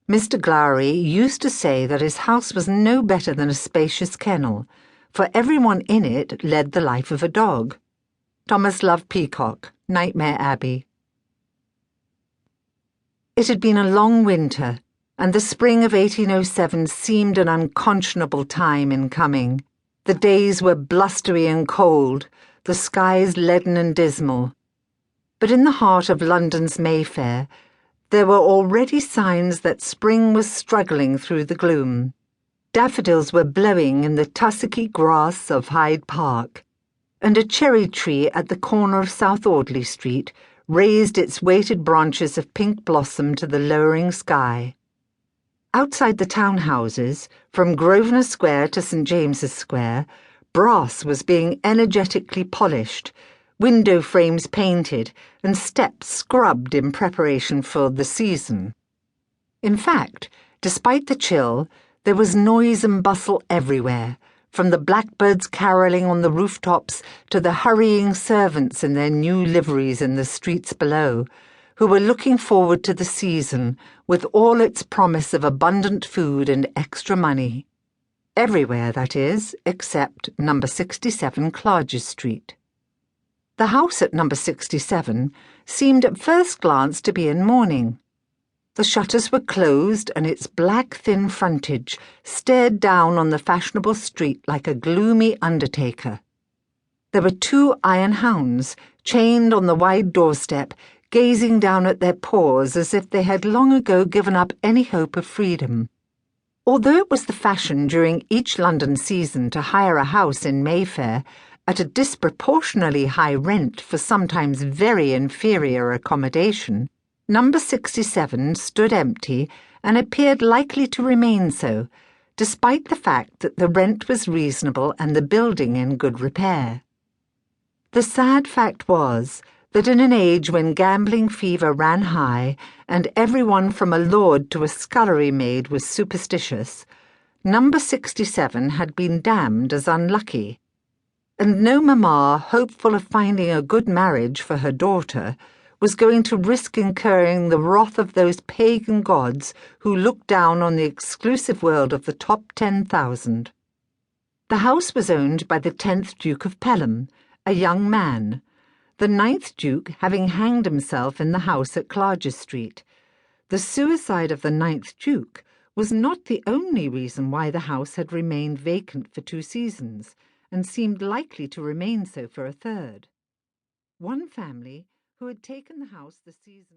Mr. Glowry used to say that his house was no better than a spacious kennel, for everyone in it led the life of a dog. Thomas Love Peacock, Nightmare Abbey. It had been a long winter, and the spring of 1807 seemed an unconscionable time in coming. The days were blustery and cold, the skies leaden and dismal. But in the heart of London's Mayfair, there were already signs that spring was struggling through the gloom. Daffodils were blowing in the tussocky grass of Hyde Park, and a cherry tree at the corner of South Audley Street raised its weighted branches of pink blossom to the lowering sky. Outside the townhouses, from Grosvenor Square to St. James's Square, brass was being energetically polished, window frames painted, and steps scrubbed in preparation for the season. In fact, despite the chill, there was noise and bustle everywhere, from the blackbirds carolling on the rooftops to the hurrying servants in their new liveries in the streets below, who were looking forward to the season with all its promise of abundant food and extra money. Everywhere, that is, except number 67 Clarges Street. The house at number 67 seemed at first glance to be in mourning. The shutters were closed, and its black thin frontage stared down on the fashionable street like a gloomy undertaker. There were 2 iron hounds chained on the wide doorstep, gazing down at their paws as if they had long ago given up any hope of freedom. Although it was the fashion during each London season to hire a house in Mayfair at a disproportionately high rent for sometimes very inferior accommodation, number 67 stood empty and appeared likely to remain so, despite the fact that the rent was reasonable and the building in good repair. The sad fact was that in an age when gambling fever ran high and everyone from a lord to a scullery maid was superstitious, number 67 had been damned as unlucky, and no mamma, hopeful of finding a good marriage for her daughter, was going to risk incurring the wrath of those pagan gods who looked down on the exclusive world of the top 10,000. The house was owned by the 10th Duke of Pelham, a young man, the 9th Duke having hanged himself in the house at Clarges Street. The suicide of the 9th Duke was not the only reason why the house had remained vacant for 2 seasons, and seemed likely to remain so for a third. One family, who had taken the house the season